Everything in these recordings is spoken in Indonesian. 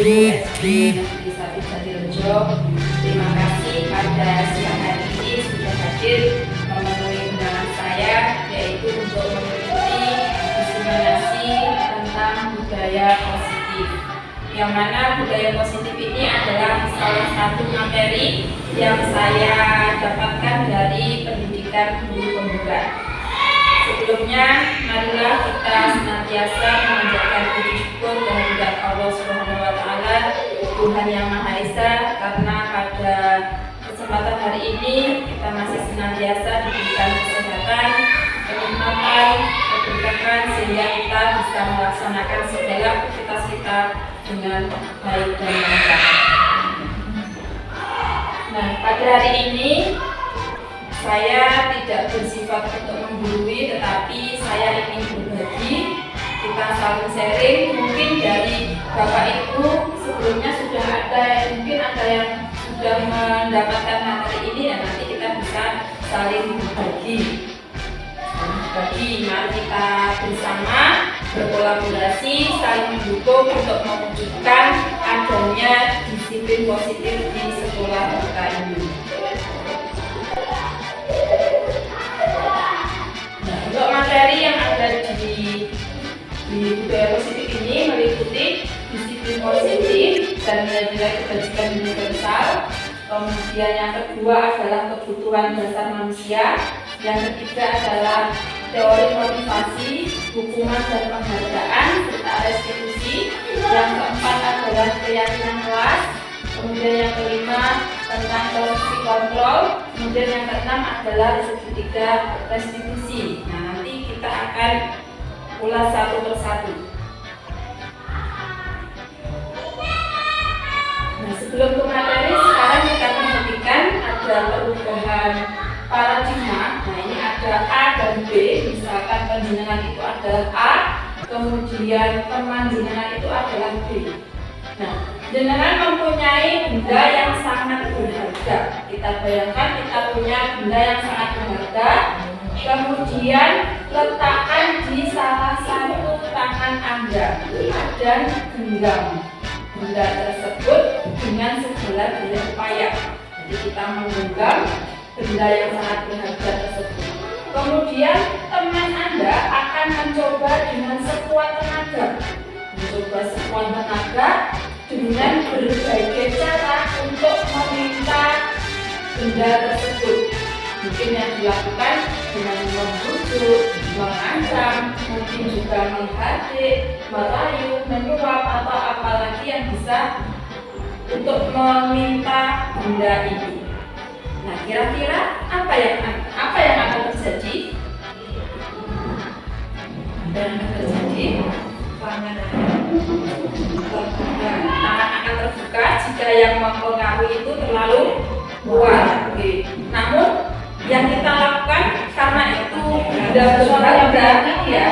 Guru SD Negeri 1 Jatirejo. Terima kasih pada siang hari ini sudah hadir memenuhi undangan saya, yaitu untuk mengikuti diseminasi tentang budaya positif. Yang mana budaya positif ini adalah salah satu materi yang saya dapatkan dari pendidikan guru pembuka. Sebelumnya, marilah kita senantiasa memanjatkan puji syukur kehadirat Allah Subhanahu wa Ta'ala, Tuhan Yang Maha Esa, karena pada kesempatan hari ini kita masih senantiasa diberikan kesehatan, kenikmatan, keberkahan, sehingga kita bisa melaksanakan segala aktivitas kita dengan baik dan lancar. Nah, pada hari ini saya tidak bersifat untuk menggurui, tetapi saya ingin berbagi, kita saling sharing. Mungkin dari Bapak Ibu sebelumnya sudah ada, mungkin ada yang sudah mendapatkan materi ini, dan nanti kita bisa saling berbagi. Mari kita bersama berkolaborasi, saling mendukung untuk mewujudkan adanya disiplin positif di sekolah kita ini. Untuk materi yang ada di budaya positif ini meliputi disiplin positif dan nilai-nilai kebajikan universal. Kemudian yang kedua adalah kebutuhan dasar manusia. Yang ketiga adalah teori motivasi, hukuman dan penghargaan serta restitusi. Yang keempat adalah keyakinan kelas. Kemudian yang kelima tentang korupsi kontrol. Kemudian yang keenam adalah ketiga restitusi. Nah, nanti kita akan ulas satu persatu. Nah, sebelum ke materi, sekarang kita perhatikan ada perubahan paradigma. Nah, ini ada A dan B. Misalkan panjenengan itu adalah A, kemudian teman jenengan itu adalah B. Nah, jenengan mempunyai benda yang sangat berharga. Kita bayangkan kita punya benda yang sangat berharga, kemudian letakkan di salah satu tangan Anda dan genggam benda tersebut dengan segala daya upaya. Jadi kita menggenggam benda yang sangat berharga tersebut. Kemudian teman Anda akan mencoba dengan sekuat tenaga, dengan berbagai cara untuk meminta benda tersebut. Mungkin yang dilakukan dengan membujuk, mengancam, mungkin juga menghadik, merayu, menyuap, atau apalagi yang bisa untuk meminta benda ini. Nah, kira-kira apa yang akan terjadi? Dan terjadi tangan akan terbuka jika yang mempengaruhi itu terlalu kuat. Oke. Namun yang kita lakukan karena itu berharga, ya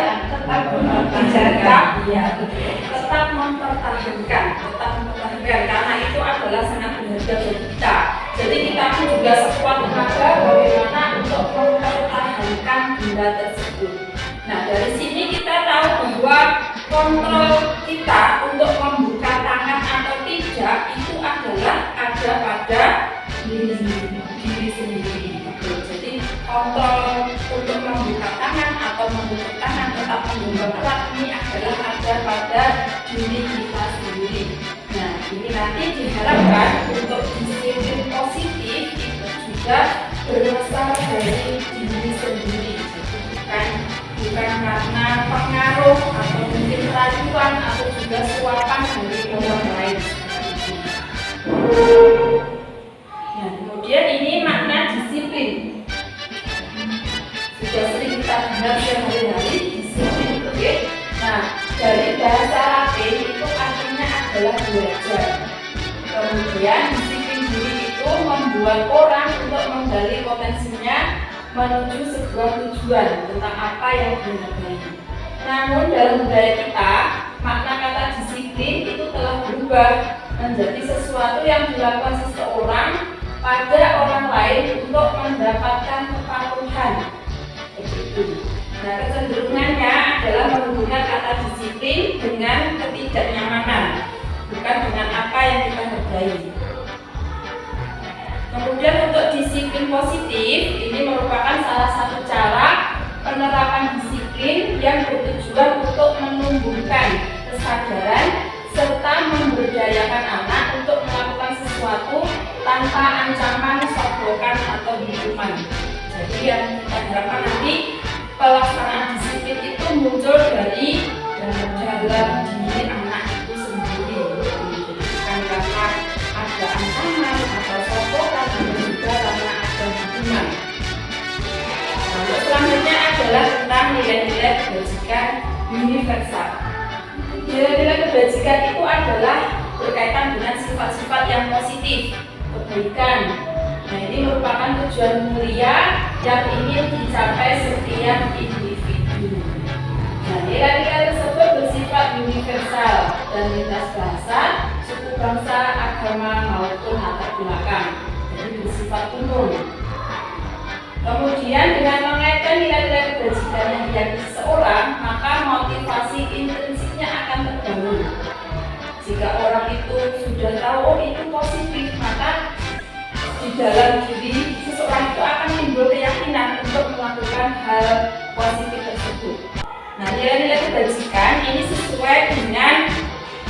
tetap mempertahankan karena itu adalah sangat berharga bagi kita. Jadi kita pun juga sekuat tenaga bagaimana untuk mempertahankan benda tersebut. Nah, dari sini kita tahu bahwa kontrol kita untuk membuka tangan atau tidak itu adalah ada pada diri sendiri. Jadi kontrol untuk membuka tangan atau menutup tangan tetap menggenggam erat ini adalah ada pada diri kita sendiri. Nah, ini nanti diharapkan untuk disiplin positif itu juga berasal dari diri sendiri. Bukan karena pengaruh atau mungkin rayuan atau juga suapan dari orang lain. Nah, kemudian ini makna disiplin. Sudah sering kita dengar sehari-hari disiplin, oke? Nah, dari bahasa Latin itu artinya adalah belajar. Kemudian disiplin diri itu membuat orang untuk menggali potensinya menuju sebuah tujuan tentang apa yang dihargai. Namun dalam budaya kita, makna kata disiplin itu telah berubah menjadi sesuatu yang dilakukan seseorang pada orang lain untuk mendapatkan kepatuhan. Begitu. Nah, kecenderungannya adalah menghubungkan kata disiplin dengan ketidaknyamanan. bukan dengan apa yang kita hargai. Kemudian untuk disiplin positif, ini merupakan salah satu cara penerapan disiplin yang bertujuan untuk menumbuhkan kesadaran serta memberdayakan anak untuk melakukan sesuatu tanpa ancaman, sogokan, atau hukuman. Jadi yang kita harapkan nanti pelaksanaan disiplin itu muncul dari dalam diri anak itu sendiri, bukan karena ada ancaman atau sogokan, atau juga karena ada hukuman. Lalu selanjutnya adalah tentang nilai-nilai kebajikan universal. Nilai-nilai kebajikan itu adalah berkaitan dengan sifat-sifat yang positif, kebaikan. Nah, ini merupakan tujuan mulia yang ingin dicapai setiap individu. Nah, nilai-nilai tersebut bersifat universal dan lintas bahasa, suku bangsa, agama maupun latar belakang. Jadi bersifat umum. Kemudian dengan mengaitkan nilai-nilai kebajikan yang diyakini seseorang, maka motivasi intrinsiknya akan terbangun. Jika orang itu sudah tahu, oh itu positif, maka di dalam diri seseorang itu akan timbul keyakinan untuk melakukan hal positif tersebut. Nah, nilai-nilai kebajikan ini sesuai dengan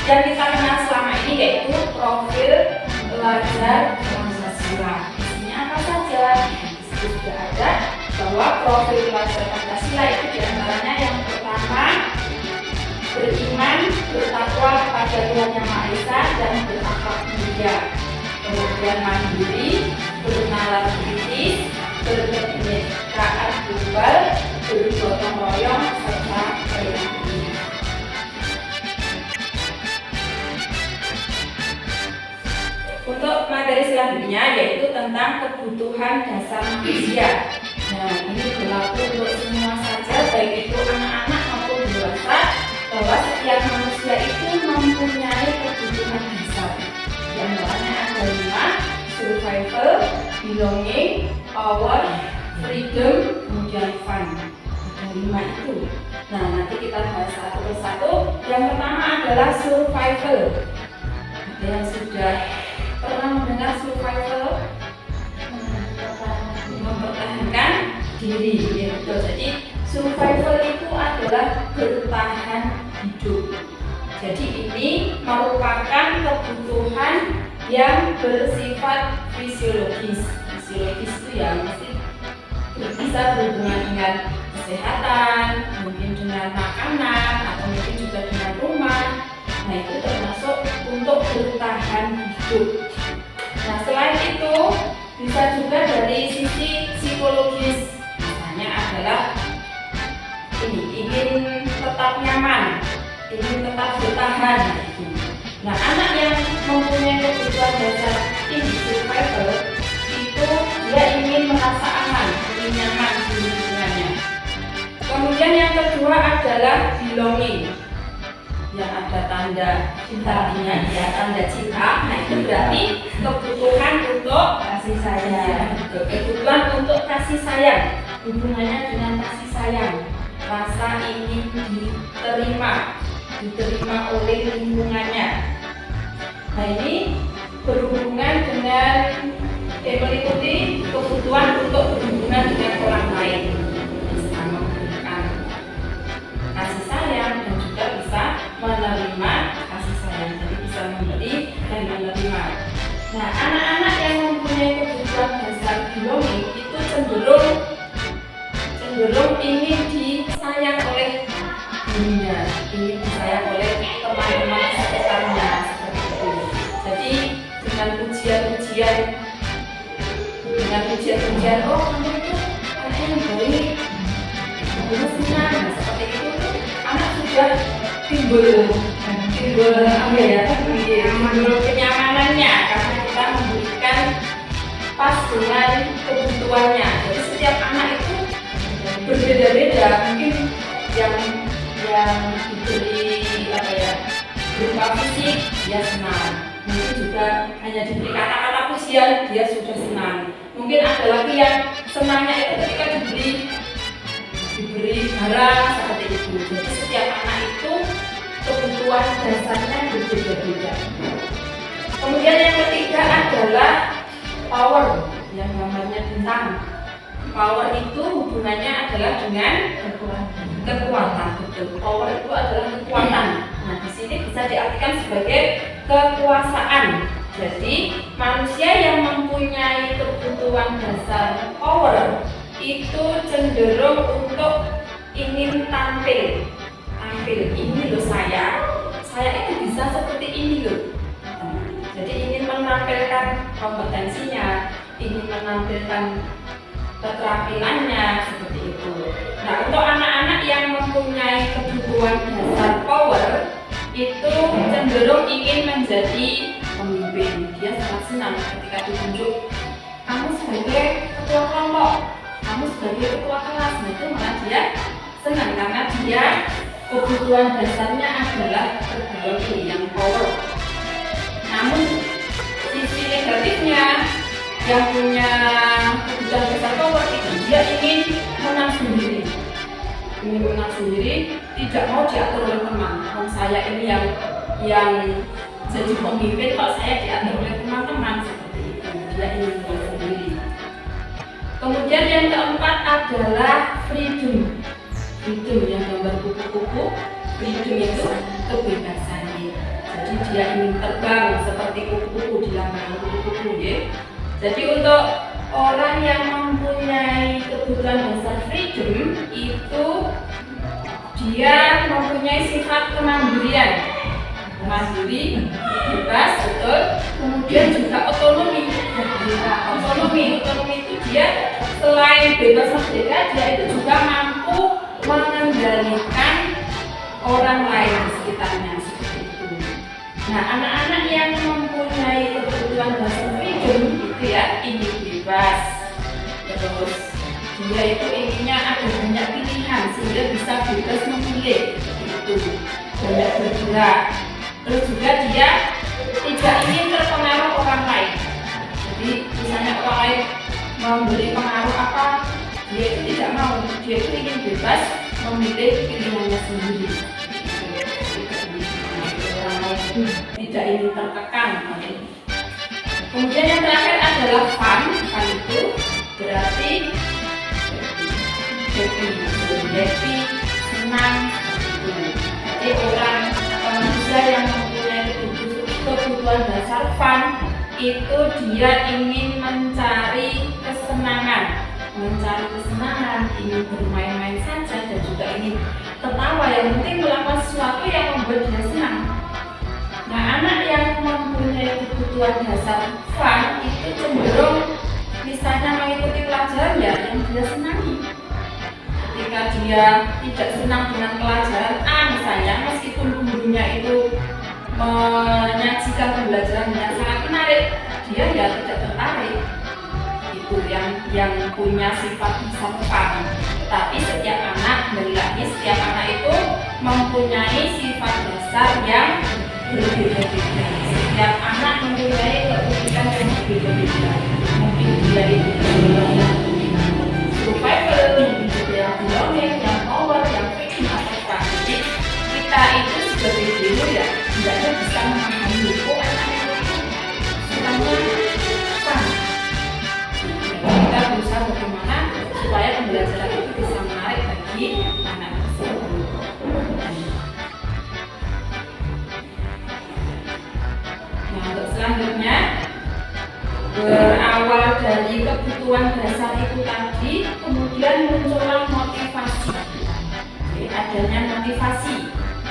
yang kita kenal selama ini, yaitu profil pelajar Pancasila. Isinya apa saja? Sudah ada bahwa profil pelajar Pancasila itu diantaranya yang pertama, beriman, bertakwa kepada Tuhan Yang Maha Esa dan berakhlak mulia. Kemudian mandiri, bernalar kritis, berkebinekaan tunggal, bergotong royong, serta berbakti. Untuk materi selanjutnya yaitu tentang kebutuhan dasar manusia. Nah, ini berlaku untuk semua saja, baik itu anak-anak maupun dewasa, bahwa setiap manusia itu mempunyai kebutuhan dasar. Di antaranya ada 5: survival, belonging, power, freedom, kemudian fun. Ada 5 itu. Nah, nanti kita bahas satu persatu. Yang pertama adalah survival. Ada yang sudah pernah mendengar survival? Mempertahankan diri, ya betul. Jadi survival itu adalah bertahan hidup. Jadi ini merupakan kebutuhan yang bersifat fisiologis. Fisiologis itu ya mesti bisa berhubungan dengan kesehatan, mungkin dengan makanan, atau mungkin juga dengan rumah. Nah, itu termasuk untuk bertahan hidup. Nah, selain itu bisa juga dari sisi psikologis. Misalnya adalah ini, ingin tetap nyaman, ingin tetap bertahan. Nah, anak yang mempunyai kebutuhan dasar ini survival itu dia ingin merasa aman, ingin nyaman di lingkungannya. Kemudian yang kedua adalah belonging, yang ada tanda cintanya, ya tanda cinta. Nah, itu berarti kebutuhan untuk kasih sayang. Kebutuhan untuk kasih sayang, hubungannya dengan kasih sayang, rasa ingin diterima oleh lingkungannya. Nah, ini berhubungan dengan meliputi kebutuhan untuk berhubungan dengan orang lain, bisa memberikan kasih sayang dan juga bisa menerima kasih sayang. Jadi bisa memberi dan menerima. Nah, anak-anak yang mempunyai kebutuhan dasar belonging itu cenderung ingin disayang oleh dirinya, ingin disayang oleh teman-teman sekitarnya, seperti itu. Jadi dengan pujian-pujian, oh kamu itu anak yang baik, kamu senang, seperti itu, anak sudah timbul apa ya, timbul kenyamanannya karena kita memberikan pas dengan kebutuhannya. Jadi setiap anak itu berbeda-beda, mungkin yang diberi apa ya, berupa fisik dia senang, mungkin juga hanya diberi kata-kata pujian dia sudah senang. Mungkin ada lagi yang senangnya itu ketika diberi barang seperti itu. Jadi setiap anak itu kebutuhan kebutuhan dasarnya berbeda-beda. Kemudian yang ketiga adalah power, yang gambarnya bintang. Power itu hubungannya adalah dengan kekuatan. Betul. Power itu adalah kekuatan. Nah, di sini bisa diartikan sebagai kekuasaan. Jadi, manusia yang mempunyai kebutuhan dasar power itu cenderung untuk ingin tampil. Ini loh saya itu bisa seperti ini loh. Jadi ingin menampilkan kompetensinya, ingin menampilkan keterampilannya seperti itu. Nah, untuk anak-anak yang mempunyai kebutuhan dasar power itu cenderung ingin menjadi pemimpin. Dia sangat senang ketika ditunjuk, kamu sebagai ketua kelompok, kamu sebagai ketua kelas. Nah, itu malah dia senang karena dia kebutuhan dasarnya adalah kebutuhan yang power. Namun sisi negatifnya, yang punya kebutuhan dasar power itu dia ingin menang sendiri, tidak mau diatur oleh teman. Saya ini yang jadi pemimpin, kok saya diatur oleh teman-teman, seperti itu. Dia ingin menang sendiri. Kemudian yang keempat adalah freedom yang gambar kupu-kupu. Freedom itu kebebasan. Jadi dia ingin terbang seperti kupu-kupu, di lambang kupu-kupu ya. Jadi untuk orang yang mempunyai kebutuhan dasar freedom itu dia mempunyai sifat kemandirian, mandiri, bebas, betul. Kemudian juga otonomi itu dia selain bebas merdeka, dia itu juga mampu mengendalikan orang lain di sekitarnya, seperti itu. Nah, anak-anak yang mempunyai kebutuhan dasar freedom itu ya ingin bebas, terus dia itu inginnya ada banyak pilihan sehingga bisa bebas memilih, itu banyak bergerak. Terus juga dia tidak ingin terpengaruh orang lain. Jadi misalnya orang lain memberi pengaruh apa, dia itu tidak mau. Dia itu ingin bebas memilih pilihannya sendiri. Tidak ingin tertekan. Kemudian yang terakhir adalah fun itu berarti happy, senang. Jadi orang atau manusia yang mempunyai kebutuhan dasar fun itu dia ingin mencari kesenangan, ingin bermain-main saja dan juga ingin tertawa. Yang penting melakukan sesuatu yang membuat dia senang. Nah, anak yang mempunyai kebutuhan dasar fun itu cenderung misalnya mengikuti pelajaran ya yang dia senangi. Ketika dia tidak senang dengan pelajaran A misalnya, meskipun gurunya itu menyajikan pembelajaran yang sangat menarik, dia ya tidak tertarik. Itu yang punya sifat dasar fun. Tapi setiap anak itu mempunyai sifat dasar yang berbeda-beda. Setiap anak mempunyai kebutuhan yang berbeda-beda. Mungkin dia itu survival, mungkin dia belonging, yang power, yang freedom atau praktik. Kita itu sebagai guru ya tidaknya bisa memahami anak itu sukanya fun. Kita berusaha bagaimana supaya pembelajaran itu bisa menarik bagi anak tersebut. Selanjutnya, berawal dari kebutuhan dasar itu tadi, kemudian muncullah motivasi. Adanya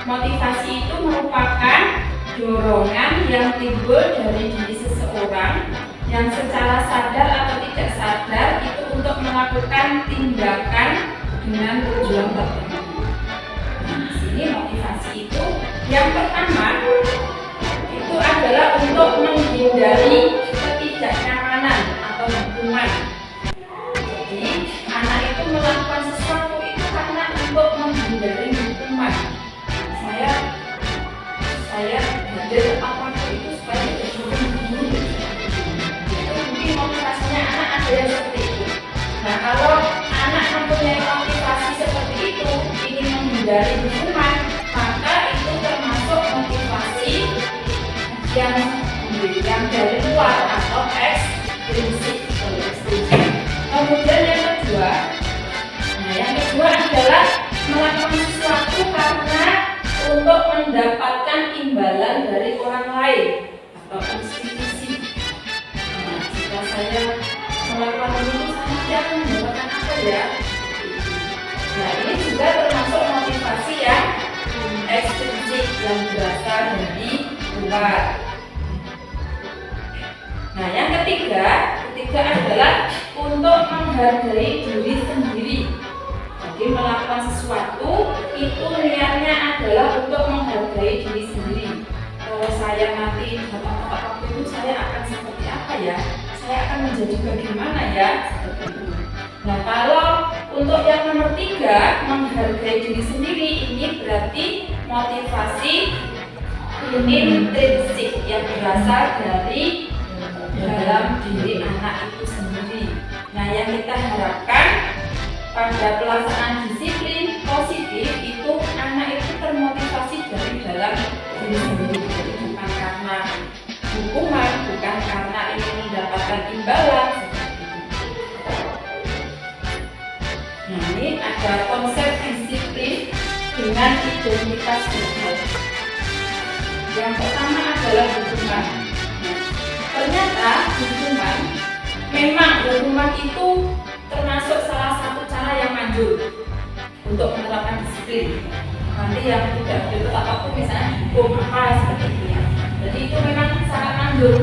motivasi itu merupakan dorongan yang timbul dari diri seseorang yang secara sadar atau tidak sadar itu untuk melakukan tindakan dengan tujuan tertentu. Nah, di sini motivasi itu yang pertama itu adalah untuk menghindari ketidaknyamanan atau hukuman. Jadi anak itu melakukan sesuatu itu karena untuk menghindari hukuman. Saya belajar apapun itu supaya tidak dihukum. Itu mungkin motivasinya anak ada yang seperti itu. Nah, kalau anak mempunyai motivasi seperti itu ingin menghindari hukuman, maka itu termasuk yang dari luar atau ekstrinsik. Kemudian yang kedua adalah melakukan sesuatu karena untuk mendapatkan imbalan dari orang lain atau institusi. Jika saya melakukan ini, saya akan mendapatkan apa ya? Nah, ini juga termasuk motivasi yang ekstrinsik yang berasal dari luar. Nah, yang ketiga adalah untuk menghargai diri sendiri. Jadi melakukan sesuatu itu niatnya adalah untuk menghargai diri sendiri. Kalau saya nanti dapat tempat waktu itu, saya akan seperti apa ya? Saya akan menjadi bagaimana ya? Seperti itu. Nah, kalau untuk yang nomor 3, menghargai diri sendiri, ini berarti motivasi intrinsik yang berasal dari dalam diri anak itu sendiri. Nah, yang kita harapkan pada pelaksanaan disiplin positif itu anak itu termotivasi dari dalam diri sendiri, jadi bukan karena hukuman, bukan karena ingin mendapatkan imbalan seperti itu. Nah, ini ada konsep disiplin dengan identitas diri. Yang pertama adalah hukuman. Ternyata hukuman itu termasuk salah satu cara yang manjur untuk menerapkan disiplin. Nanti yang tidak betul apapun misalnya hukum apa seperti itu ya. Jadi itu memang sangat manjur.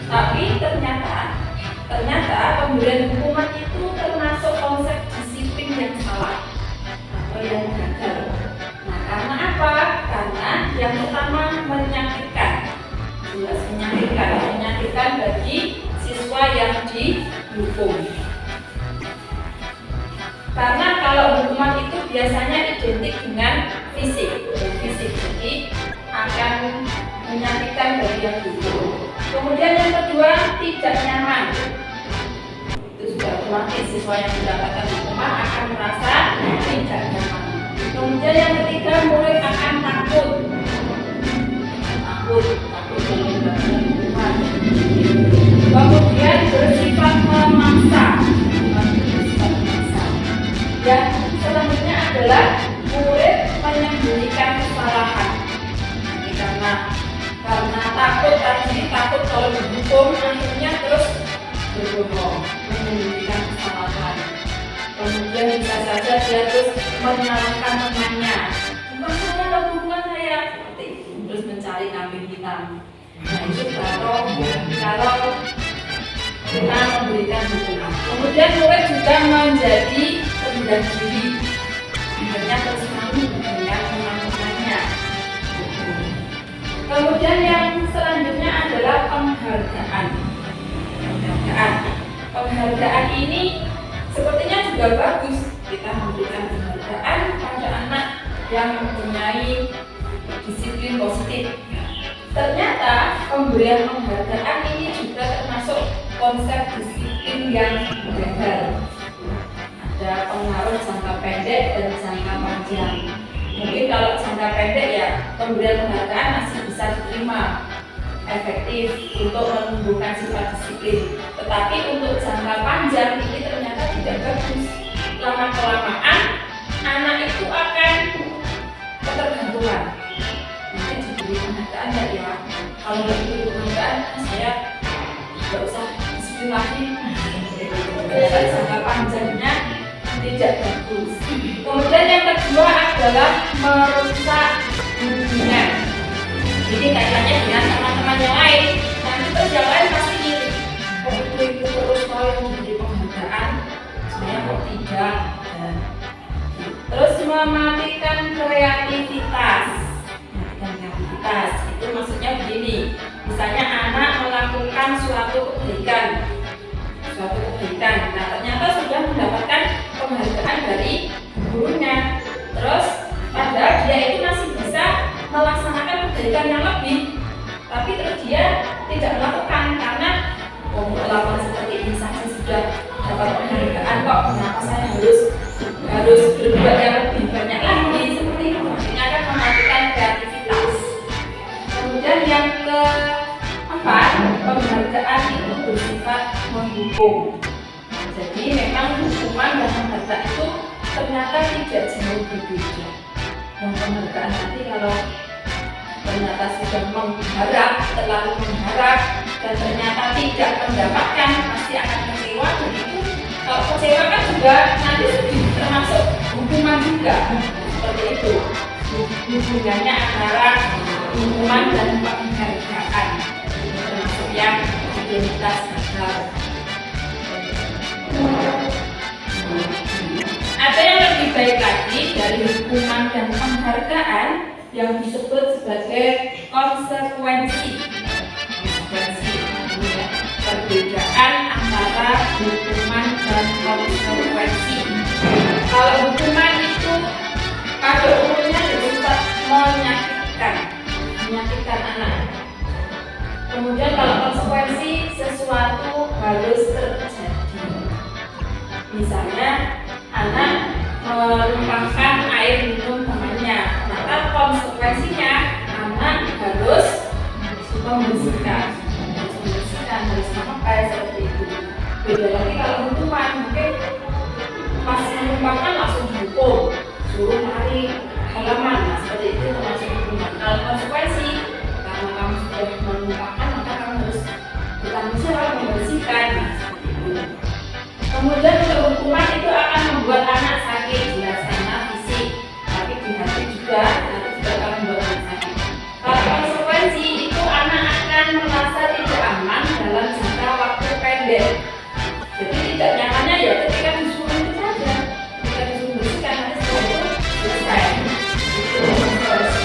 Tapi ternyata pemberian hukuman itu termasuk konsep disiplin yang salah atau yang gagal. Nah, karena apa? Karena yang pertama menyakitkan. Jelas menyakitkan bagi siswa yang dihukum. Karena kalau hukuman itu biasanya identik dengan fisik, jadi akan menyakitkan bagi yang dihukum. Kemudian yang kedua, tidak nyaman. Itu sudah otomatis siswa yang mendapatkan hukuman akan merasa tidak nyaman. Kemudian yang ketiga, murid akan takut mendapatkan hukuman. Kemudian bersifat memaksa. Dan selanjutnya adalah murid menyembunyikan kesalahan. Jadi karena takut kalau dihukum, akhirnya terus berbohong, menyembunyikan kesalahan. Kemudian bisa saja dia terus menyalahkan temannya. Bukan saya seperti itu, terus mencari kambing hitam. Nah, itu kalau kita memberikan hukuman. Kemudian murid juga menjadi rendah diri, akhirnya terus malu dengan teman-temannya. Kemudian yang selanjutnya adalah penghargaan. Penghargaan ini sepertinya juga bagus, kita memberikan penghargaan pada anak yang mempunyai disiplin positif. Ternyata pemberian penghargaan ini juga termasuk konsep disiplin yang gagal. Ada pengaruh jangka pendek dan jangka panjang. Mungkin kalau jangka pendek ya pemberian penghargaan masih bisa diterima, efektif untuk menumbuhkan sifat disiplin. Tetapi untuk jangka panjang ini ternyata tidak bagus. Lama-kelamaan anak itu akan ketergantungan. Nanti diberi penghargaan ya. Kalau nggak diberi penghargaan, saya nggak usah disiplin lagi. Jangka panjangnya tidak bagus. Kemudian yang kedua adalah merusak hubungan. Jadi kaitannya dengan teman-teman yang lain. Nanti terus yang lain pasti iri. Kok itu terus kalau yang memberi penghargaan, saya kok tidak. Terus mematikan kreativitas. Itu maksudnya begini. Misalnya anak melakukan suatu kebaikan. Nah, ternyata sudah mendapatkan penghargaan dari gurunya. Terus padahal dia itu masih bisa melaksanakan kebaikan yang lebih, tapi terus dia tidak melakukan karena melakukan seperti ini saja sudah dapat penghargaan kok, kenapa saya harus berbuat yang lebih banyak lagi seperti itu. Artinya akan mematikan kreativitas. Kemudian yang hukum. Jadi memang hukuman dan pengharga itu ternyata tidak jauh berbeda. Yang penghargaan nanti kalau ternyata sudah mengharap, terlalu mengharap dan ternyata tidak mendapatkan, pasti akan kecewa. Dan itu kalau kecewa kan juga nanti termasuk hukuman juga, seperti itu. Hubungannya antara hukuman dan penghargaan termasuk yang identitas gagal. Ada yang lebih baik lagi dari hukuman dan penghargaan yang disebut sebagai konsekuensi. Perbedaan antara hukuman dan konsekuensi. Kalau hukuman itu pada umumnya bersifat menyakitkan anak. Kemudian kalau konsekuensi, sesuatu harus terjadi. Misalnya anak menumpahkan air minum temannya, maka konsekuensinya anak harus membersihkan, harus memakai, seperti itu. Beda lagi kalau hukuman, mungkin pas menumpahkan langsung dihukum, suruh lari halaman, seperti itu termasuk hukuman. Kalau konsekuensi, karena kamu sudah menumpahkan, maka kamu harus bertanggung jawab membersihkan. Kemudian untuk hukuman itu akan membuat anak sakit, tidak secara fisik, tapi di hati juga, nanti juga akan membuat anak sakit. Kalau konsekuensi itu anak akan merasa tidak aman dalam jangka waktu pendek. Jadi tidak nyamannya ya ketika disuruh itu saja, ketika disuruh bersihkan nanti setelah itu selesai. Itu konsekuensi.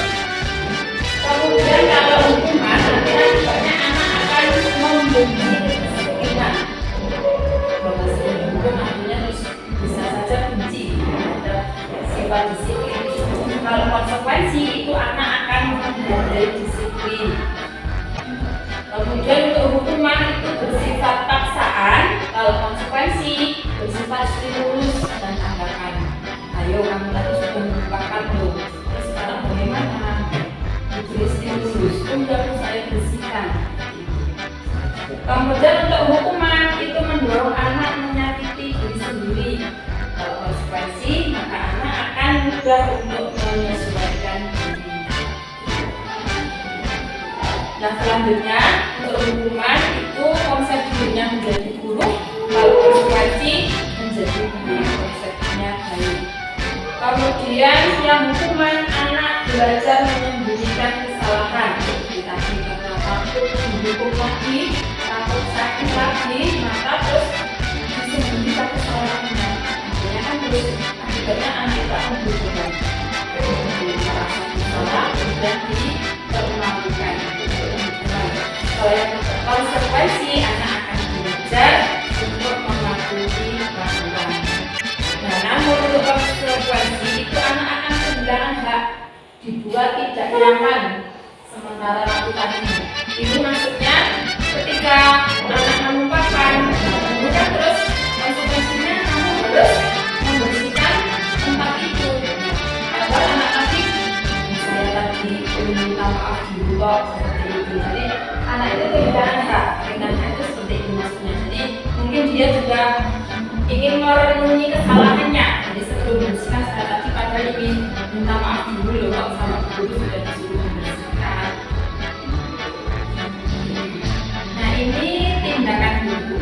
Kemudian kalau hukuman nanti akibatnya anak akan membenci kemiskinan. Artinya bisa saja benci terhadap sifat disiplin. Kalau konsekuensi itu anak akan menghargai disiplin. Kemudian untuk hukuman itu bersifat paksaan, kalau konsekuensi bersifat stimulus dan anggapan. Ayo kamu tadi sudah melupakan loh, terus sekarang bagaimana? Diberi stimulus, udah saya bersihkan. Kemudian untuk hukuman itu mendorong anak menyakiti diri sendiri. Kalau konsekuensi, maka anak akan mudah untuk menyesuaikan diri. Nah selanjutnya untuk hukuman itu konsep dirinya menjadi buruk, kalau konsekuensi menjadi baik, konsepnya baik. Kemudian yang hukuman anak belajar menyembunyikan kesalahan. Kita karena takut dihukum lagi, takut sakit lagi, maka terus disembunyikan kesalahannya. Akhirnya kan terus akibatnya anak itu akan berubah. Merasa bersalah dan dipermalukan. Kalau yang konsekuensi anak akan belajar untuk mematuhi peraturan. Nah, namun untuk konsekuensi itu anak akan kehilangan hak, dibuat tidak nyaman sementara lakukan ini. Ini maksudnya ketika anak menumpahkan, kemudian terus konsekuensinya kamu harus membersihkan tempat itu. Padahal anak tadi, saya tadi minta maaf dulu kok, seperti itu. Jadi anak itu kehilangan hak, itu seperti itu maksudnya. Jadi mungkin dia juga ingin merenungi kesalahannya. Jadi sebelum membersihkan saya tadi padahal ingin minta maaf dulu loh kok sama guru sudah disuruh membersihkan. Nah ini tindakan guru.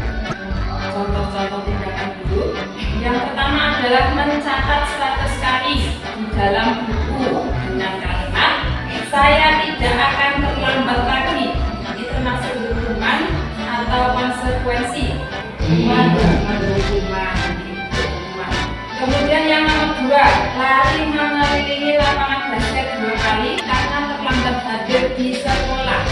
Contoh-contoh tindakan guru. Yang pertama adalah mencatat 100 kali di dalam buku dengan kalimat saya tidak akan terlambat lagi. Ini termasuk hukuman atau konsekuensi. Kemudian yang nomor 2, lari mengelilingi lapangan basket 2 kali karena terlambat hadir di sekolah.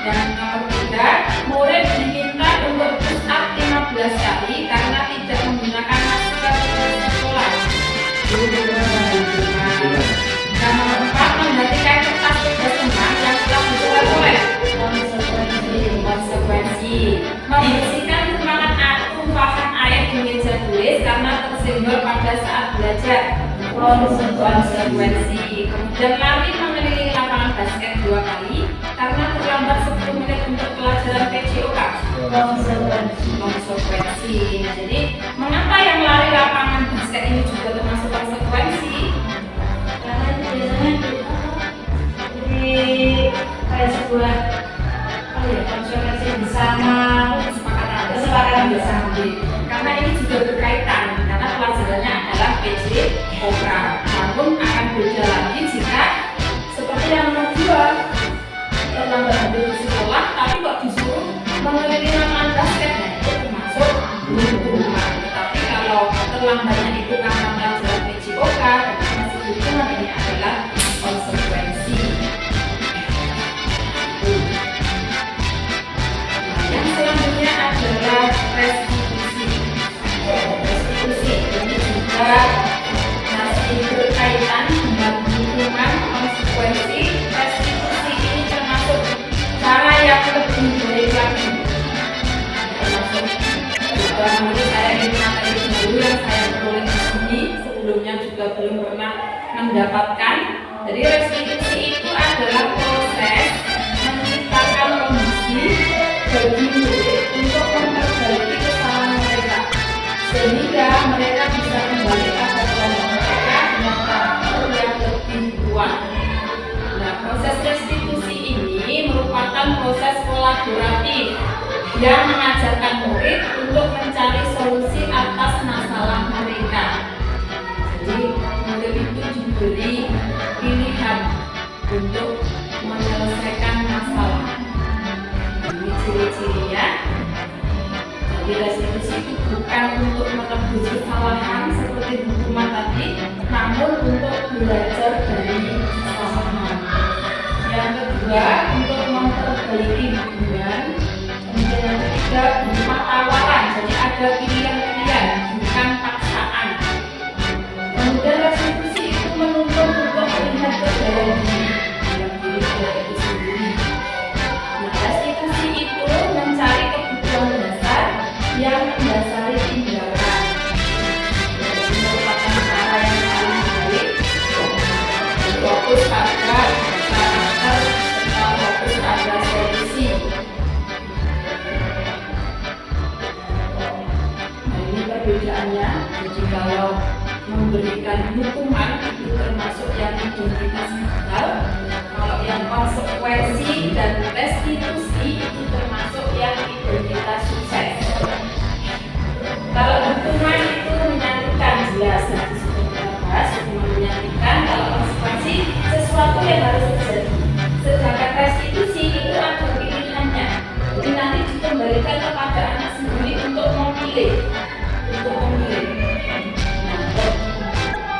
Dan nomor 3, murid diminta untuk push up 15 kali karena tidak menggunakan masker di sekolah. Dan nomor 4, membagikan kertas tugas rumah yang telah dibuat konsekuensi. Membersihkan tumpahan air di meja tulis karena tersenggol pada saat belajar. Konsekuensi. Kemudian lari mengelilingi lapangan basket 2 kali karena terlambat 10 menit untuk pelajaran PJOK. Konsekuensi. Nah, jadi mengapa yang lari lapangan basket ini juga termasuk konsekuensi? Karena itu biasanya di kayak sebuah konsekuensi bersama, kesepakatan bersama. Karena ini juga berkaitan karena pelajarannya adalah PJOK. Namun akan beda lagi jika seperti yang nomor 2 terlambat hadir di sekolah tapi kok disuruh mengelilingi lapangan basket, nah itu termasuk hukuman. Tetapi kalau terlambatnya itu karena pelajaran PJOK dan masih hukuman, ini adalah konsekuensi. Nah, yang selanjutnya adalah restitusi. Restitusi ini juga masih berkaitan dengan hukuman. Konsekuensi restitusi ini termasuk cara yang lebih baik lagi. Termasuk menurut saya ini materi dulu yang saya peroleh di sini, sebelumnya juga belum pernah mendapatkan. Jadi restitusi itu adalah proses menciptakan kondisi bagi murid untuk memperbaiki kesalahan mereka sehingga mereka bisa kembali pada kelompok mereka dengan karakter yang lebih kuat. Nah, proses restitusi ini merupakan proses kolaboratif yang mengajarkan murid untuk mencari solusi atas masalah mereka. Jadi murid itu diberi pilihan untuk menyelesaikan masalah. Ini ciri-cirinya. Jadi restitusi itu bukan untuk menebus kesalahan seperti hukuman tadi, namun untuk belajar dari kesalahan. Yang kedua, untuk memperbaiki hubungan. Kemudian yang ketiga, berupa tawaran. Jadi ada pilihan-pilihan, bukan paksaan. Kemudian restitusi itu menuntut untuk melihat kebaikan diri itu sendiri. Nah, restitusi itu mencari kebutuhan dasar yang mendasari tindakan. Jadi merupakan cara yang paling baik, fokus pada karakter serta fokus pada solusi. Nah, ini perbedaannya. Jadi kalau memberikan hukuman itu termasuk yang identitas gagal, kalau yang konsekuensi dan restitusi itu termasuk yang identitas sukses. Kalau hukuman itu menyakitkan, jelas nanti sudah kita bahas, hukuman menyakitkan. Kalau konsekuensi sesuatu yang harus terjadi. Sedangkan restitusi itu ada pilihannya. Jadi nanti dikembalikan kepada anak sendiri untuk memilih.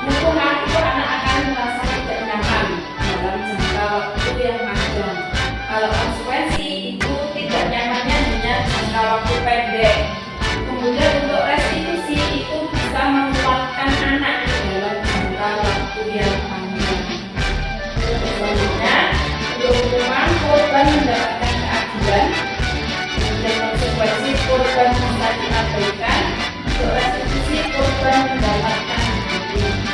Hukuman itu anak akan merasa tidak nyaman dalam jangka waktu yang panjang. Kalau konsekuensi itu tidak nyamannya hanya jangka waktu pendek. Kemudian untuk restitusi itu bisa menguatkan anak dalam jangka waktu yang panjang. Selanjutnya, untuk hukuman korban mendapatkan keadilan. Kemudian konsekuensi korban bisa diabaikan. Untuk restitusi korban mendapatkan hukuman.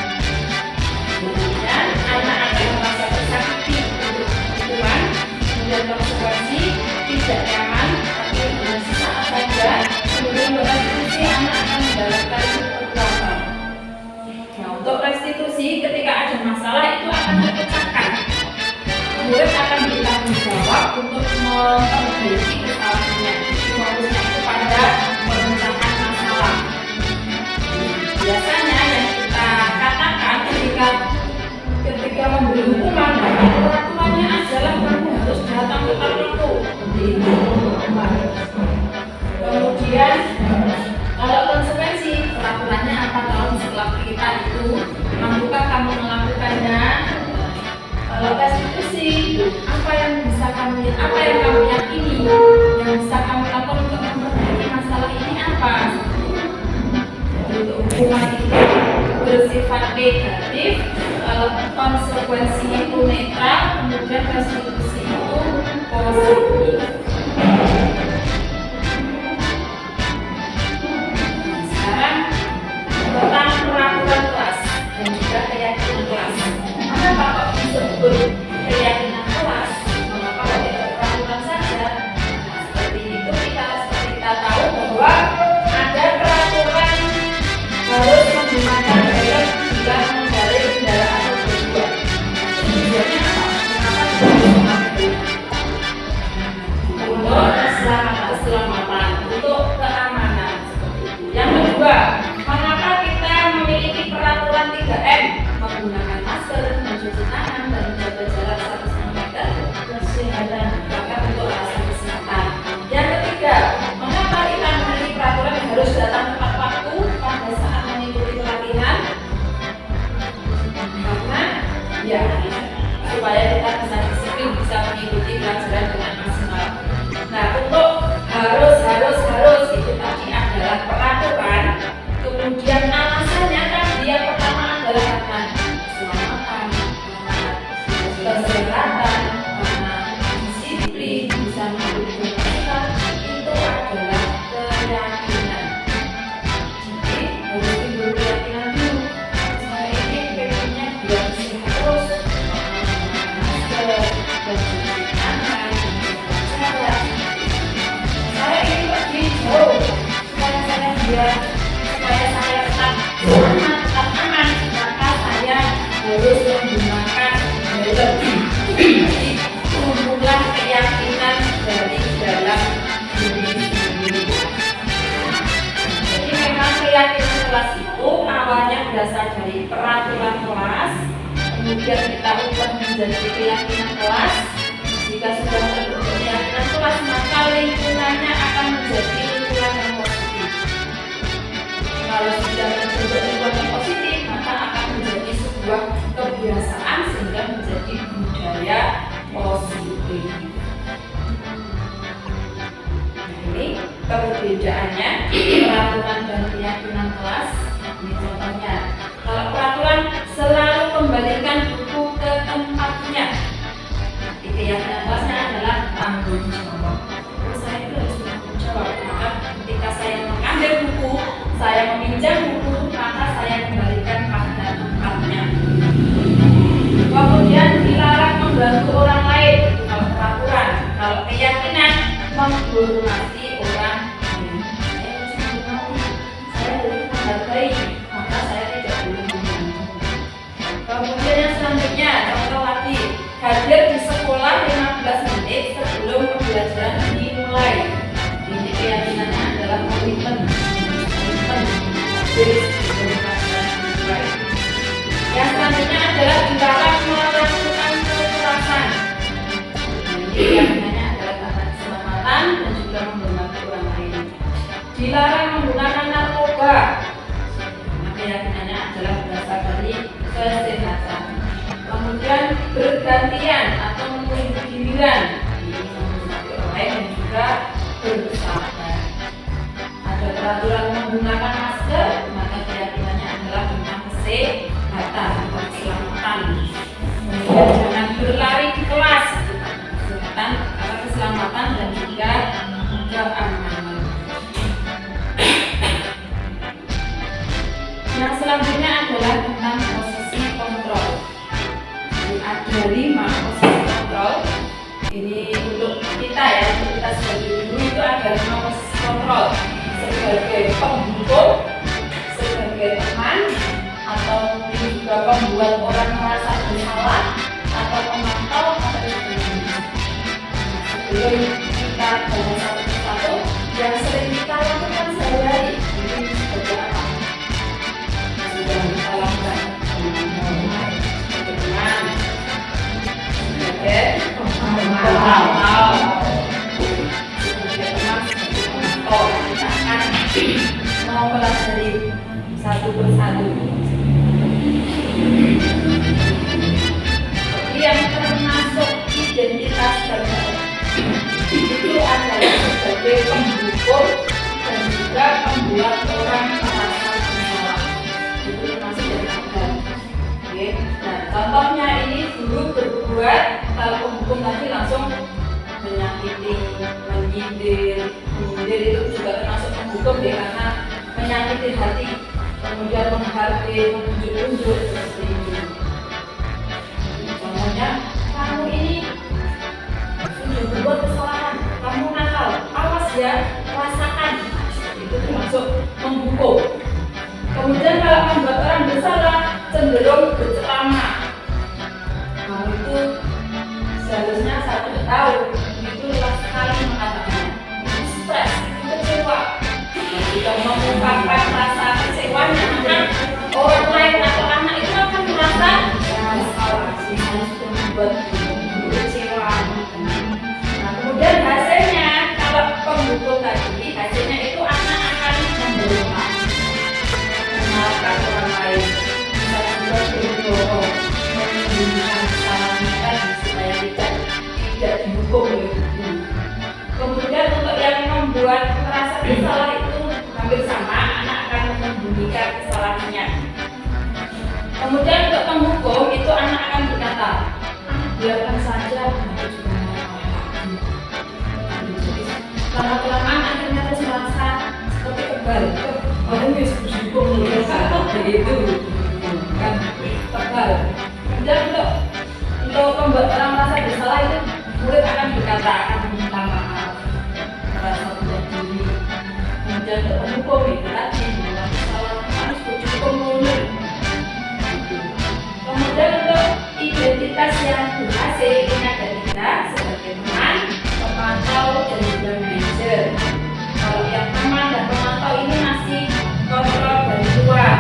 Kemudian anak akan merasa tersakiti untuk hukuman. Kemudian konsekuensi tidak nyaman tapi hanya sesaat saja. Kemudian untuk restitusi anak akan mendapatkan kekuatan. Nah, untuk restitusi ketika ada masalah itu akan terpecahkan. Murid akan bertanggung jawab untuk memperbaiki kesalahannya. Fokusnya itu pada memecahkan masalah. Biasanya yang kita katakan ketika memberi hukuman, peraturannya adalah kamu harus datang tepat waktu. Kemudian kalau konsekuensi, peraturannya apa kalau setelah kita itu mampukah kamu melakukannya? Kalau restitusi, apa yang kamu yakini yang bisa kamu lakukan untuk memperbaiki masalah ini apa? Jadi untuk hukuman itu bersifat negatif, konsekuensi itu netral, kemudian restitusi itu positif. Sekarang tentang peraturan kelas dan juga keyakinan kelas. Kenapa kok disebut keyakinan kelas? Mengapa kok berasal dari peraturan kelas, kemudian kita ubah menjadi keyakinan kelas. Jika sudah terbentuk keyakinan kelas, maka lingkungannya akan menjadi lingkungan yang positif. Kalau sudah terbentuk lingkungan yang positif, maka akan menjadi sebuah kebiasaan sehingga menjadi budaya positif. Ini perbedaannya peraturan dan keyakinan kelas. Ini contohnya, kalau peraturan selalu kembalikan buku ke tempatnya, di keyakinan kelasnya adalah tanggung jawab. Saya itu harus bertanggung jawab. Maka ketika saya mengambil buku, saya meminjam buku, maka saya kembalikan pada tempatnya. Kemudian dilarang membantu orang lain, itu kalau peraturan. Kalau keyakinan, menghormati orang lain. Saya harus menghargai, maka saya tidak boleh membantu. Kemudian yang selanjutnya, contoh lagi, hadir di sekolah 15 menit sebelum pembelajaran dimulai. Ini keyakinannya adalah komitmen. Hadir sebelum pembelajaran dimulai. Yang selanjutnya adalah dilarang melakukan kekerasan. Ini keyakinannya adalah tentang keselamatan dan juga menghormati orang lain. Dilarang menggunakan narkoba. Keyakinannya adalah berasal dari kesehatan. Kemudian bergantian atau menunggu giliran. Ini menghormati orang lain dan juga bersabar. Ada peraturan menggunakan masker, maka keyakinannya adalah tentang kesehatan atau keselamatan. Kemudian jangan berlari di kelas, kesehatan, keselamatan dan juga keamanan. Yang selanjutnya adalah tentang posisi kontrol. Ada 5 posisi kontrol. Ini untuk kita ya, untuk kita sebagai guru itu ada 5 posisi kontrol. Sebagai pembuka, sebagai teman, atau juga pembuat orang merasa bersalah, atau pemantau, atau sebagainya. Sebelum kita bahas satu persatu, yang sering kita lakukan sehari-hari, ini sebagai apa? Sudah kita lakukan sebagai teman, sebagai pemantau, sebagai teman, sebagai pemantau. Kita akan mau pelajari satu persatu. Yang termasuk identitas terbaik itu adalah sebagai pembukur dan juga pembuat orang merasa bersalah. Itu termasuk dari agama. Oke. Nah, contohnya ini guru berbuat, kalau pembukur tadi langsung menyakiti, menyindir itu juga termasuk pembukur ya, karena menyakiti hati, kemudian menghargai, menunjuk-unjuk seperti itu. Contohnya, kamu ini sudah berbuat kesalahan, kamu nakal, awas ya, rasakan. Itu termasuk membukul. Kemudian kalau membuat orang bersalah, cenderung berceramah. Kamu itu seharusnya saya tidak tahu, itu luas sekali mengatakan, itu stres, itu kecewa. Jika mengungkapkan rasa kecewanya, maka orang lain atau anak itu akan merasa bersalah. Saya sudah membuat kecewa. Nah, kemudian hasilnya, kalau pembukul tadi, hasilnya itu anak akan memberontak, menyalahkan orang lain, misalnya juga berbohong, menyembunyikan kesalahan tadi supaya tidak dihukum oleh hukum. Kemudian untuk yang membuat merasa bersalah itu hampir sama, anak akan menyembunyikan kesalahannya. Kemudian untuk penghukum itu anak akan berkata, biarkan saja, aku juga lagi. Lama-kelamaan akhirnya terus merasa seperti kebal. Orang yang dihukum begitu, kan kebal. Kemudian untuk membuat orang merasa bersalah itu murid akan berkata, akan meminta maaf, merasa tidak diri. Kemudian untuk penghukum itu tadi membuat kesalahan harus berhukum mundur. Kemudian untuk identitas yang berhasil ini ada 3 sebagai teman, pemantau, dan juga manajer. Kalau yang teman dan pemantau ini masih kontrol dari luar.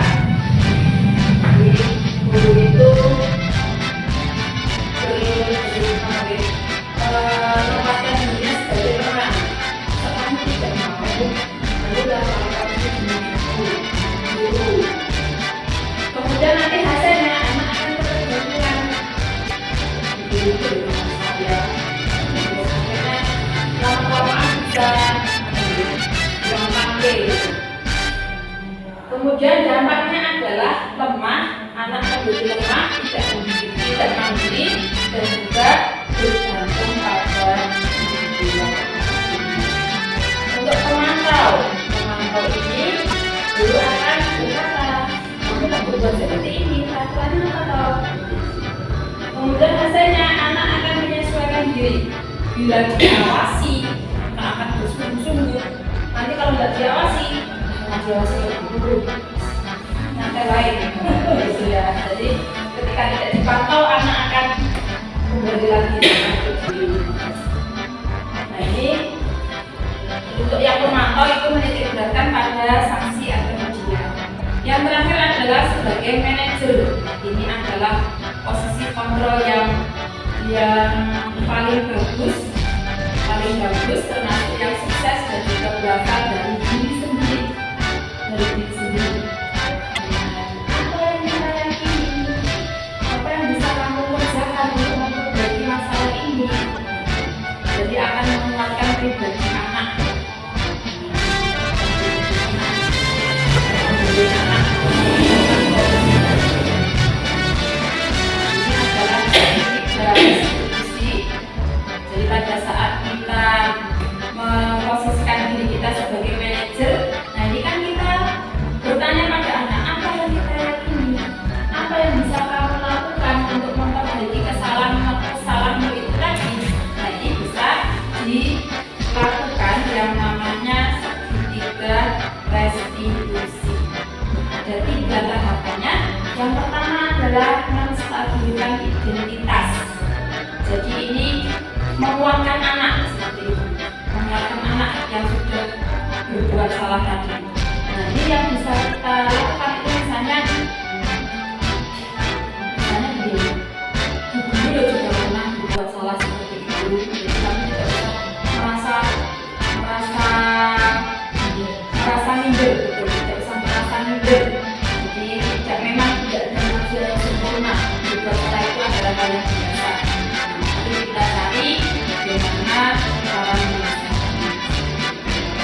itu dengan saya. Terus akhirnya lama-lamaan bisa yang pakai. Kemudian dampaknya adalah lemah, anak menjadi lemah, tidak mandiri, dan juga bergantung pada individu. Untuk pemantau ini dulu akan berkata, kamu tak berbuat seperti ini, peraturannya apa tahu? Kemudian hasilnya anak akan menyesuaikan diri. Bila diawasi, maka akan bersungguh-sungguh. Nanti kalau tidak diawasi guru nanti lain gitu ya. Jadi ketika tidak dipantau, anak akan kembali lagi untuk diri. Nah ini untuk yang memantau itu menitik beratkan pada sanksi atau ujian. Yang terakhir adalah sebagai manajer. Ini adalah posisi kontrol yang paling bagus termasuk yang sukses dan juga berasal dari diri sendiri. Apa yang kita yakini, apa yang bisa kamu kerjakan untuk memperbaiki masalah ini, jadi akan menguatkan pribadi anak. Ini adalah institusi. Jadi pada saat kita memposisikan diri kita sebagai manajer, nah ini kan kita bertanya pada anak, apa yang kita yakini, apa yang bisa kamu lakukan untuk memperbaiki kesalahanmu itu tadi. Nah ini bisa dilakukan yang namanya segitiga restitusi. Ada 3 tahapannya. Yang pertama adalah menstabilkan identitas. Jadi ini menguatkan anak seperti itu, menguatkan anak yang sudah berbuat salah tadi. Nah ini yang bisa kita lakukan itu misalnya begini, dulu juga pernah berbuat salah seperti itu. Jadi kami tidak usah merasa minder, betul, tidak usah merasa minder. Jadi memang tidak ada manusia yang sempurna. Berbuat salah itu adalah hal yang biasa. Jadi kita cari bagaimana cara menyelesaikannya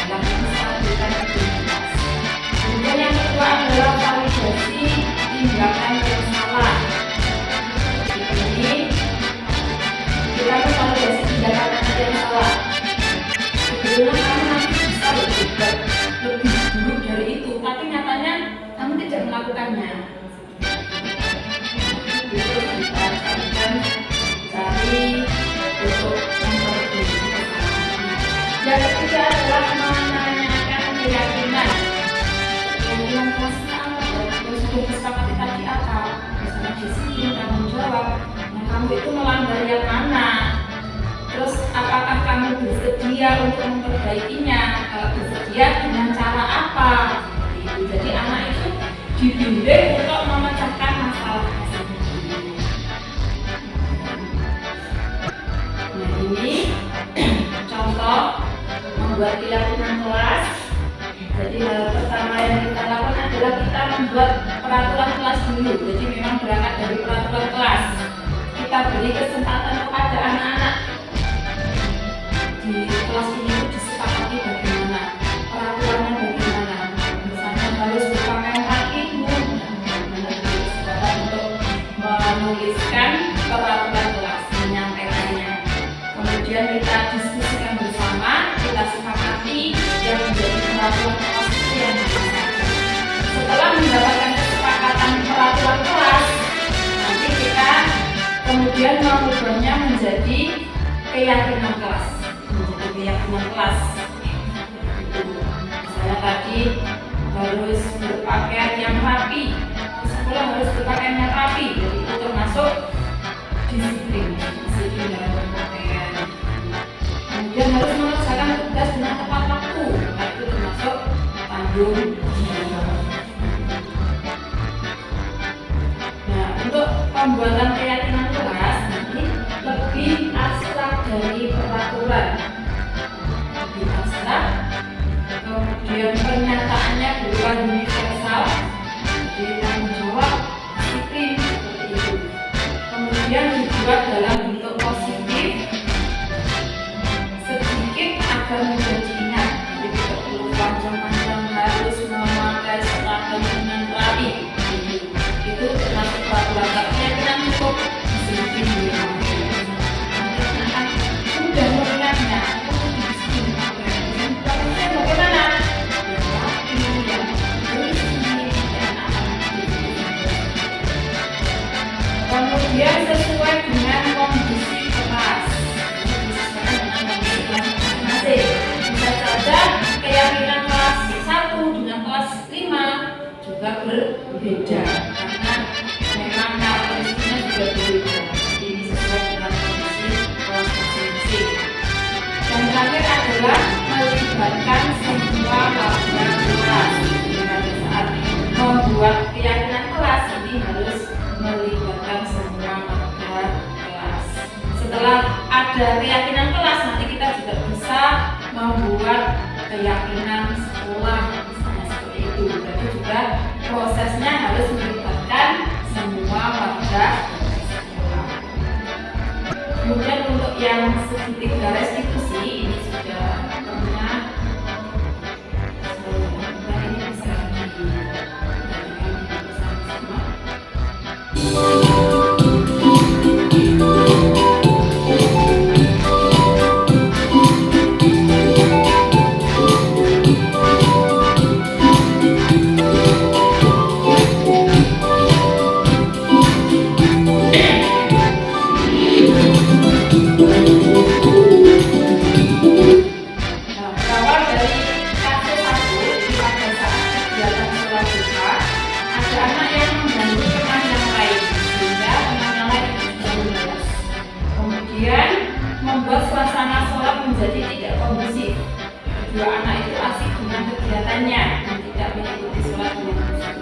dalam menstabilkan identitas. Kemudian yang kedua adalah validasi tindakan yang salah. Ini kita validasi tindakan yang salah. Sebetulnya kamu nanti bisa berbuat lebih buruk dari itu, tapi nyatanya kamu tidak melakukannya. Itu kita cari untuk memperbaiki kesalahan. Yang ketiga adalah menanyakan keyakinan. Keyakinan klasik apa? Yang sudah disepakati tadi apa? Misalnya disiplin, tanggung jawab. Nah, kamu itu melanggar yang mana? Terus apakah kamu bersedia untuk memperbaikinya? Kalau bersedia dengan cara apa? Jadi anak itu dibimbing untuk memecahkan masalah tersebut. Nah ini contoh membuat keyakinan kelas. Jadi hal pertama yang kita lakukan adalah kita membuat peraturan kelas dulu. Jadi memang berangkat dari peraturan kelas. Kita beri kesempatan kepada anak-anak di kelas ini disepakati bagaimana peraturannya, bagaimana misalnya harus berpakaian rapi, kesempatan untuk menuliskan peraturan kelas, menyampaikannya. Kemudian kita diskusikan bersama, kita sepakati yang menjadi peraturan kelas itu yang mana. Setelah mendapatkan kesepakatan peraturan kelas, nanti kita kemudian mengubahnya menjadi keyakinan kelas. Keyakinan kelas itu misalnya tadi harus berpakaian yang rapi, di sekolah harus berpakaian yang rapi, jadi itu termasuk disiplin dalam berpakaian. Kemudian harus mengerjakan tugas dengan tepat waktu, nah itu termasuk tanggung jawab. Nah untuk pembuatan keyakinan kelas nanti lebih abstrak dari peraturan. Kemudian pernyataannya berupa universal, jadi tanggung jawab, disiplin seperti itu. Kemudian dibuat dalam bentuk Kemudian sesuai dengan kondisi kelas, masing-masing. Bisa saja keyakinan kelas 1 dengan kelas 5 juga berbeda karena memang karakteristiknya juga berbeda. Ini sesuai dengan kondisi kelas masing-masing. Yang terakhir adalah melibatkan semua warga kelas. Pada saat membuat keyakinan kelas ini harus melibatkan semua warga kelas. Setelah ada keyakinan kelas, nanti kita juga bisa membuat keyakinan sekolah, misalnya seperti itu. Jadi juga prosesnya harus melibatkan semua warga sekolah. Kemudian untuk yang segitiga restitusi ini sudah pernah ini bisa bersama-sama. Membuat suasana sholat menjadi tidak kondusif. Kedua anak itu asik dengan kegiatannya dan tidak mengikuti sholat dengan khusyuk.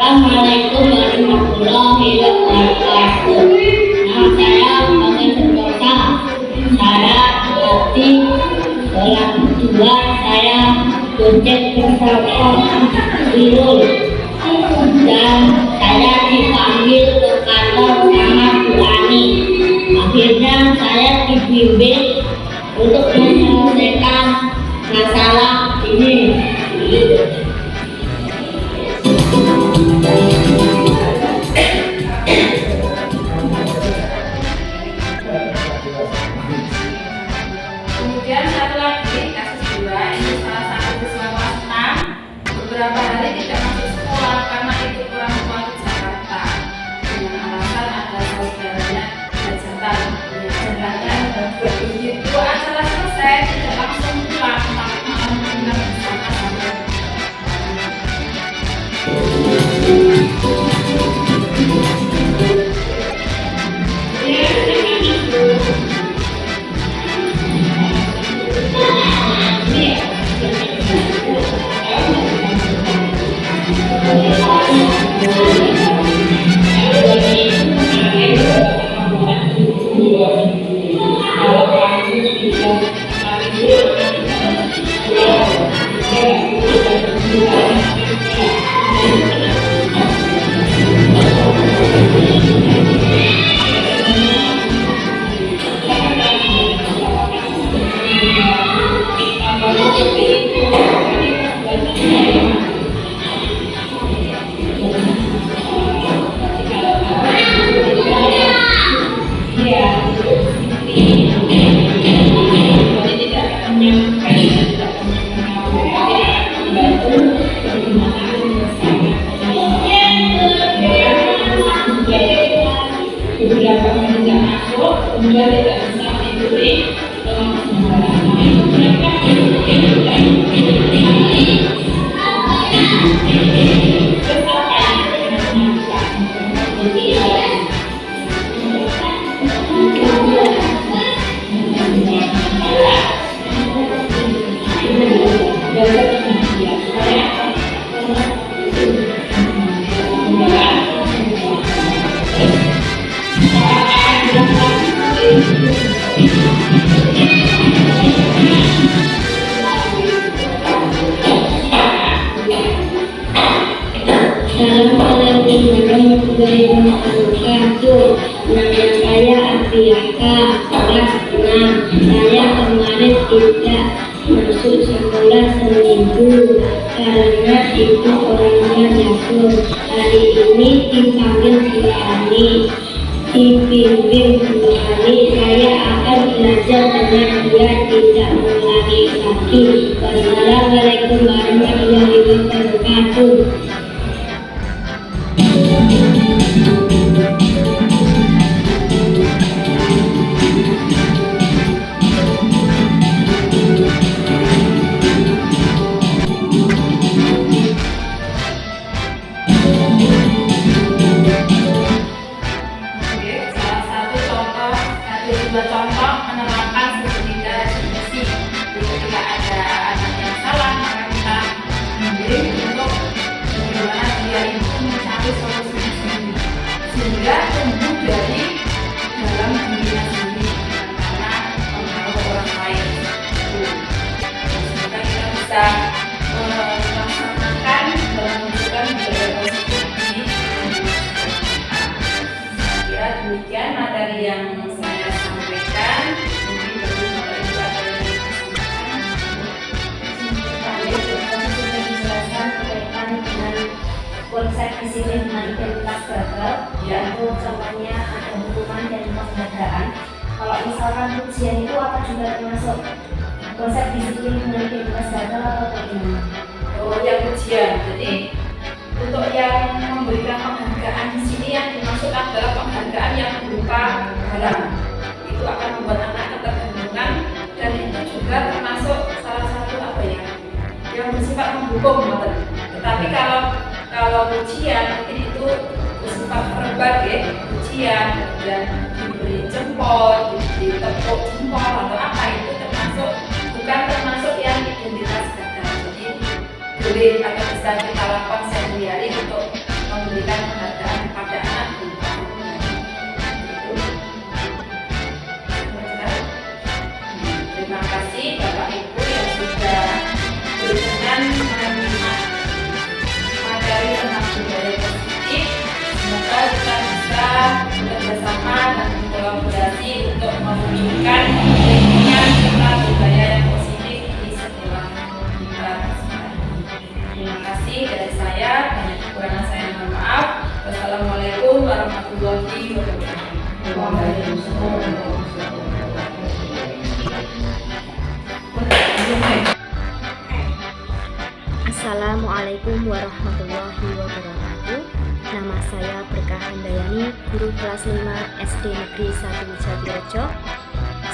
Assalamualaikum warahmatullahi wabarakatuh. Nama saya Bapak Sentosa. Saya berarti kelas 2. Saya project bersama Irul dan saya dipanggil ke kantor sama Bu Ani. Akhirnya saya dibimbing untuk menyelesaikan masalah ini. Kemudian satu lagi kasus 2, ini salah satu siswa kelas 6 Beberapa menit masuk, kemudian tidak bisa mengikuti mereka Salam Assalamualaikum warahmatullahi wabarakatuh. Nama saya Afiaka, kelas 6. Saya kemarin tidak masuk sekolah seminggu karena ibu orangnya jatuh. Hari ini dipanggil Bu Ani, dibimbing Bu Ani, saya akan belajar dengan dia tidak mengulangi lagi. Wassalamualaikum warahmatullahi wabarakatuh. Dua contoh menerapkan segitiga definisi. Ketika ada anak yang salah, maka kita membimbing untuk bagaimana dia itu mencari solusinya sendiri, sehingga tumbuh dari dalam dirinya sendiri karena pengaruh orang lain. Semoga kita bisa melaksanakan dan menunjukkan budaya positif ini. Ya, demikian materi yang saya sampaikan. Mungkin bagi Bapak Ibu ada yang disampaikan. Sudah dijelaskan berkaitan dengan konsep disiplin dengan identitas gagal, yaitu contohnya ada hukuman dan penghargaan. Kalau misalkan ujian itu apa juga termasuk konsep disiplin dengan identitas gagal atau bagaimana? Oh, yang ujian. Jadi untuk yang memberikan penghargaan di sini yang dimaksud adalah penghargaan yang berupa barang. Itu akan membuat anak ketergantungan dan itu juga termasuk salah satu apa ya, yang bersifat menghukum. Tetapi kalau ujian mungkin itu bersifat verbal ya, ujian dan diberi jempol, diberi tepuk jempol atau apa itu bukan termasuk yang identitas gagal. Jadi boleh atau bisa kita lakukan sehari-hari untuk memberikan penghargaan kepada anak berupa hukuman. Terima kasih Bapak Ibu yang sudah berkenan menyimak materi tentang budaya positif. Semoga kita bisa bekerjasama dan berkolaborasi untuk mewujudkan lingkungan serta budaya yang positif di sekolah kita. Terima kasih dari saya, banyak kekurangan saya mohon maaf. Wassalamualaikum warahmatullahi wabarakatuh. Assalamualaikum warahmatullahi wabarakatuh. Nama saya Berkah Handayani, guru kelas 5 SD Negeri 1 Jatirejo.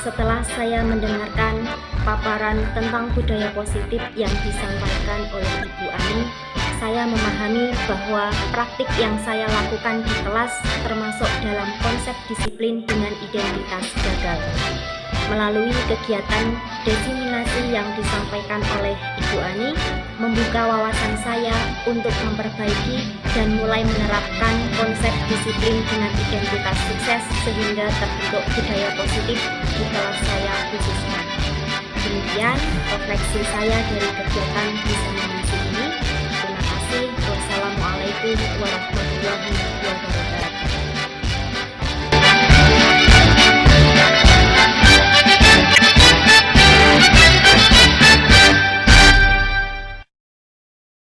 Setelah saya mendengarkan paparan tentang budaya positif yang disampaikan oleh Ibu Ani, saya memahami bahwa praktik yang saya lakukan di kelas termasuk dalam konsep disiplin dengan identitas gagal. Melalui kegiatan diseminasi yang disampaikan oleh Ibu Ani, membuka wawasan saya untuk memperbaiki dan mulai menerapkan konsep disiplin dengan identitas sukses sehingga terbentuk budaya positif di kelas saya khususnya. Demikian refleksi saya dari kegiatan diseminasi ini. Terima kasih. Wassalamualaikum warahmatullahi wabarakatuh.